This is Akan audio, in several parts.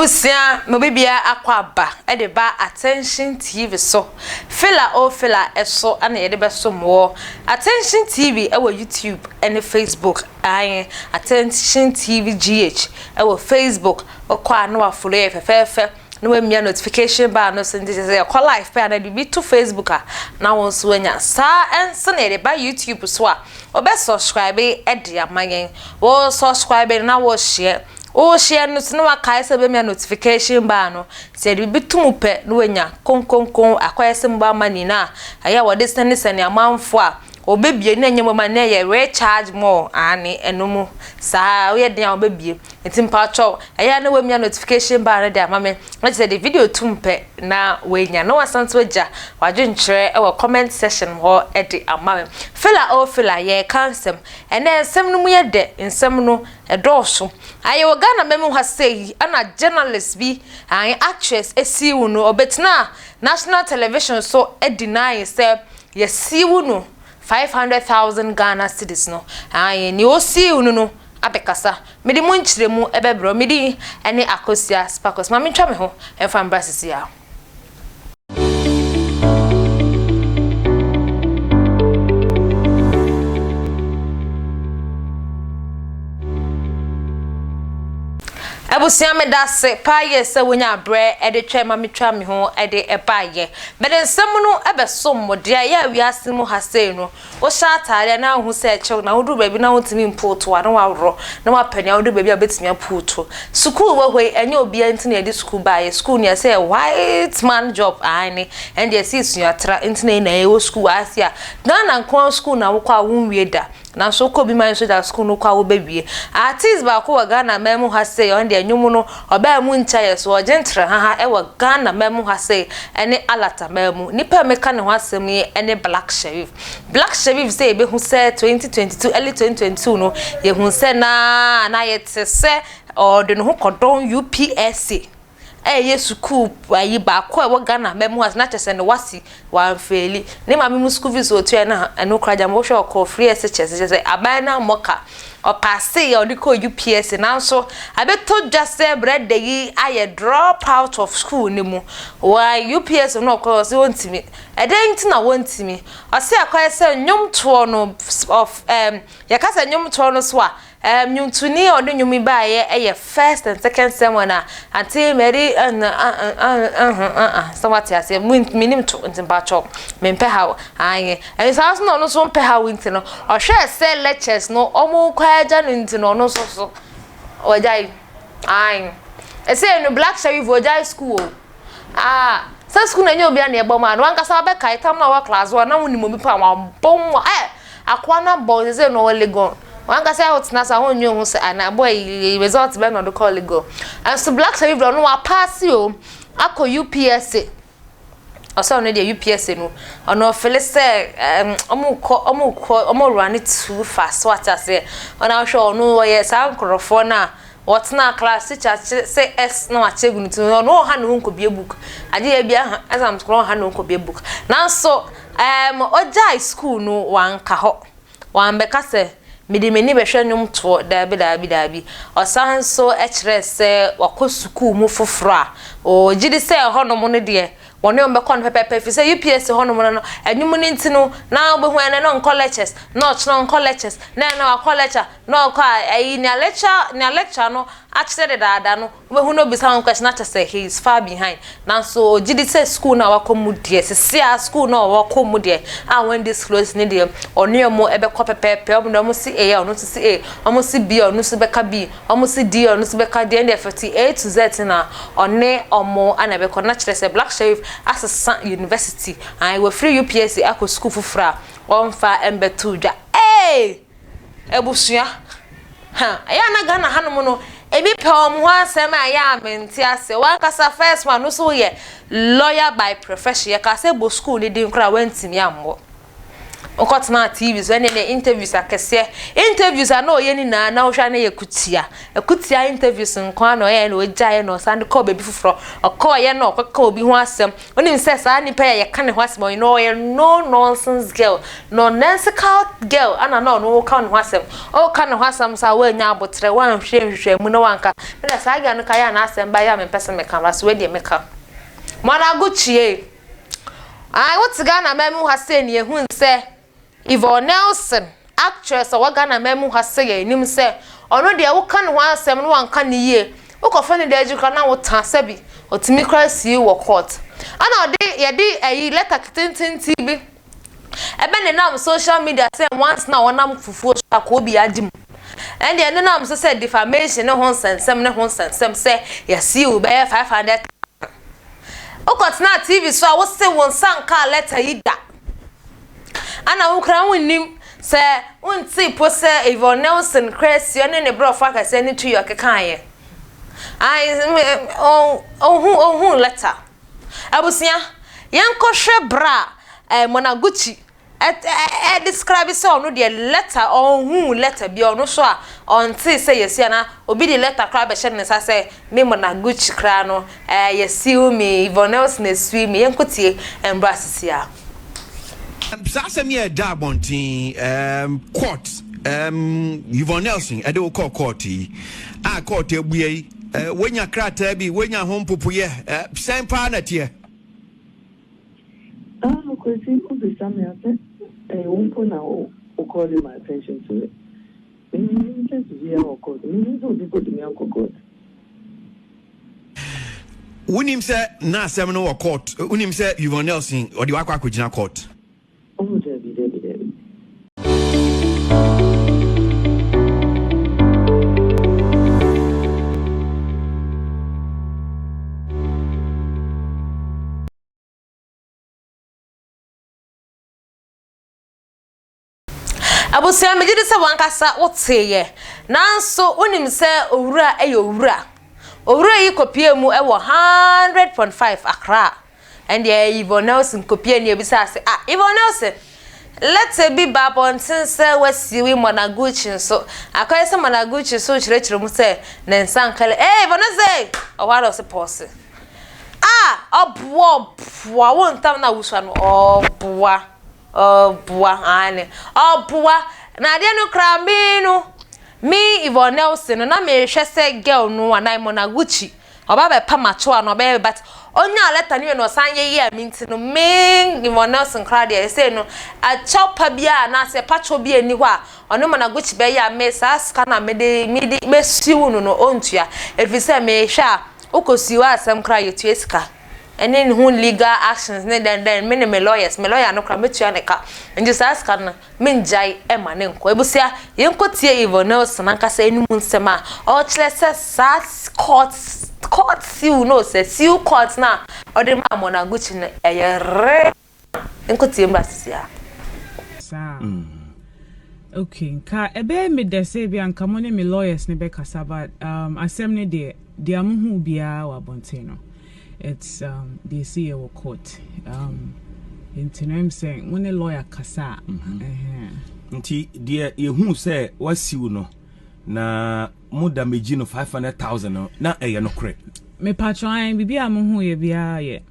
Ebusia mobibia akwaba e de ba Attention TV so filler eso ana ye de beso mo Attention TV e wo YouTube and Facebook aye Attention TV GH e wo Facebook okwa no afolo ye fefefe no we mia notification bar no send say e call live pa na bi to Facebook na won so anya sa enso na de ba YouTube so a obe subscribe e de amayen wo subscribe na wo share o share no so no akai se be me notification bar no se de bitum pe no anya konkon akwai se mba mani na aya wo de sene amanfo a obebie na nyem ma na ye recharge more ani enomu sa we de obebie ntim pa cho aya na we me notification bar na de amame na se de video tumpe na we nya no wasanto agya wadwenkyere e wo comment section ho e de amame filler ye kansem ene ensem no mu ye de ensem no e dosho aye wo Ghana memu ha sei ana journalist bi an actress esi wu no obetna national television so e deny say ye si wu no 500,000 Ghana cedis no aye ni o si wu no abekasa medi mu nkyiremu ebebro medi ene akosia sparkles ma mentwa me ho emfa mbrasisi ya Ebusia me dase paye se wonya bre e de twa ma metwa me ho e de ebaye bede nsem no ebesom mode ya wiase mu hase no wo sha atare na hu se echew na wodu baby na wotimi mpoto a na wawro na wapania wodu baby a betimi apoto school wo hwe enye obi antine edi school baye school ne say white man job ani and dey see suatra intine na e wo school asia na nkon school na wo kwa wonwie da na so ko bi man so da school no kwa wo baby artist ba ko Ghana memu hase on de nyumu no oba mu nchaye so ogentre ha e wo Ghana memu hase ene alata memu nipa meka ne ho asem ene Black Sheriff say be hu se 2022 early 2022 no ye hu se na yete se o de no ho kodon UPSC school ayi ba ko e wo Ghana memu has na chese ne wasi wan feli ne ma me school fees otu e na eno kraja mo hwe ko free chese aban na moka o passe o di ko UPS na so abeto just bread dey aye drop out of school ni mu why UPS no ko se wontimi e den nti na wontimi o se akwai se nyum to no of yakasa nyum to no so a nyuntuni ode nyumi baaye eye first and second sermon na anti mary somewhat ase minim to ntimpa cho mempe hawo aye and so no so mpe hawo nti no o hwe se lectures no omo kwaja no nti no so ojai aye ese no Black Sheriff ojai school sa school na nyobi na ebo ma no ankasa be kai tam na wa class wa na woni mo bi pa wa bom akwa na bo ze no legon wanga say out na sa honyo hu say ana boy result be no do call go and so Black Sheriff no wa pass yo akọ UPSC also no dey UPSC no ono feel say omo run it too fast what I say ona show no ye sa nkrofo na what na class teacher say S na wa chegu to no ha no nko bie book ade ya bia exam scroll ha no nko bie book na so oja school no wanka ho wan be ka say medimeni behwe nyum to dabi osan so ekire se wakosuku mu foforo o gidi se honom no de woni o be kon pepepe fi se UPS honom no enyum ni ntino na obehu ene no colleges no chno colleges na college no kwa ayi na lecture no actually dada no obehu no bisa on question na say he is far behind na so gidi se school na wakomu de se school na wakomu de when this close ni de oni omo ebe ko pepepe omo no si A ono si A omo si B ono si beka B omo si D ono si beka D and A to Z na one omo ana be ko na kire se Black Sheriff asesa university and we free UPSC akọ school fufra onfa embetu dwa ebusua aya na Ghana hanom no ebi pe omho asem aya amenti ase wan kasa first one no so ye lawyer by profession ye ka se bo school ni din kra wantimi ambo okotna TV so ne interviews akese interviews ana oyeni na ohwa na ekutia interviews nkwa na oye na ojaye no sand call baby fufuro okoye na okaka obi ho asem onim se sa nipa ye ka ne ho asem you know ye no nonsense girl no nonsensical girl ana no ka ne ho asem o ka ne ho asem sa wa nya abotre wan hwehwe mu no wanka na sa ga no ka ya na asem ba ya me pese me kan so we de me ka mana guchie ai what Ghana memu ha se ne ehun se Tvgh Nelson actress o Ghana memu ha se ye nim se ono de wo kan ho asem no wanka ne ye wo ko fa ne de ejika na wo ta sabi otimi kra si wo court ana ode ye di ayi letter tintin bi ebe ne nam social media say once na wonam fufuo so akobi adim and the nam so say defamation ne ho sensem say ye si wo be 500 okotna TV so a wo se won sanka letter yida ana wo kra wonnim se wonti po se Tvgh Nelson Chris yo ne bro fa ka se ni tu yo kekaye ai oh letter abusia yanko hwe bra Monaguchi describe so no de letter letter bi ono so a onti say yesi na obi de letter kra be hye ne sa say me Monaguchi kra no yesi o me Tvgh Nelson esui me yenkotie embrasisia Sasa me da bontin court Tvgh Nelson e de call court a court ebuye wenya krata bi wenya hompopoye sempa na tie because it could be something else. I won't put now calling my attention to it. We just hear our court. We need to go to me uncle court. Unim say na seminal court. Unim say Tvgh Nelson or the Wakwa Kujina court. Oh, Debbie. abusia me gidi se wankasa woteye nanso onim se owura owura yi kopie mu e wo 100.5 Accra and Tvgh Nelson kopie ni ebisa se Tvgh Nelson let's be babon since wasiwi Monaguchi so akoye se Monaguchi so chire mu se ne nsankale Tvgh Nelson o waro se pose obuwa wontam na wuswa no obuwa ane obuwa na de no kra mi Tvgh Nelson na me hwese girl no anai Monaguchi oba be pa macho no be but onya letter ni no sanye ye minti no me Tvgh Nelson kra de say no a chopa bia na se pacho bia ni ho a ono Monaguchi be ya me sa ska na me siwu no ontua efise me hwa ukosiwa asem kra yetu eska and then who legal actions then me lawyer no kra metua ne ka nje sa aska na menjai ema ne nko ebusia yenkotie Tvgh Nelson ankasa enu nsema o kire se sat court you know se siu court na ode ma Monaguchi na eyere yenkotie mbasisia okay ka ebe me de say bia nka mo ne me lawyers ne be kasa but asem ne de amuhu bia wa bonteno it's they see a court in time saying when a lawyer kasa nti de yehu say wasiu no na mo damage no 500,000 na no correct me patron bibia amuhu ye bia ye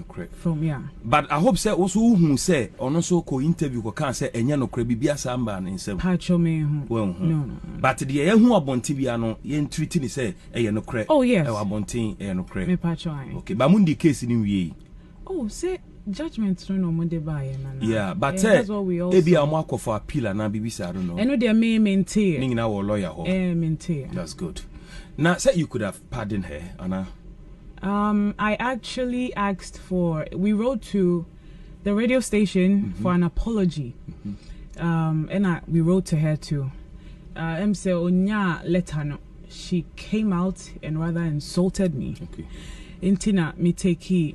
correct from yeah but I hope say also who say ono so ko interview ko kan say enya no correct bibia samba na nsem patron me hu no but the yehu abonti bia no ye treat ni say no correct oh yes e abonti no correct me patron okay but mundi case ni wie oh say judgment no monday by na yeah but ebi am akofo appeal na bibisa I don't know eno dey me maintain ni na wo lawyer ho maintain that's good now say you could have pardoned her Anna. I actually asked we wrote to the radio station for an apology. And we wrote to her too. Say onya letter no. She came out and rather insulted me. Okay. Intina me take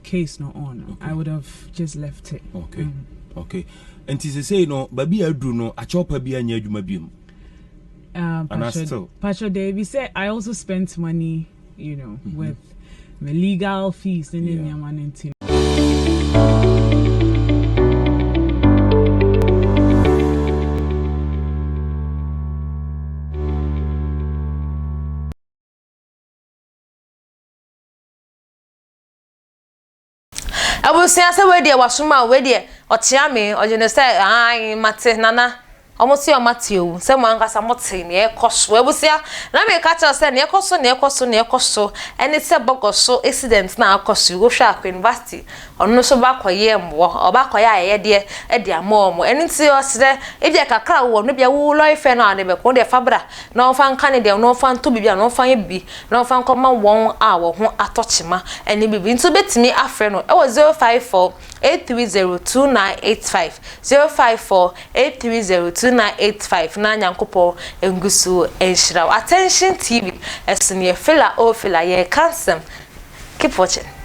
case no on. Okay. I would have just left it. Okay. Okay. And to say no, baby adru no achopa bi anya adwuma biom. Pastor David said I also spent money, with the legal fees and abusia se we de wasoma we de otia me ojene se ai mate nana omosi o mate o se mo ankasa mote ne ekoso abusia na me ka tell se ne ekoso eni se bogoso accident na akoso wo hwa akwa university ono so ba koye mbo oba koye aye de e de amom eni ti o se e de kakra wo no bia wo lo ife na ne be ko de fabra na on fan kan de no fan to bibia no fan bi na on fan koma won a wo ho atochima eni bibi nto betimi afre no e wo 054 8302985 054-830-2985 na nyankopo engusu enshira. Attention TV esini fila o fila ye cansem. Keep watching.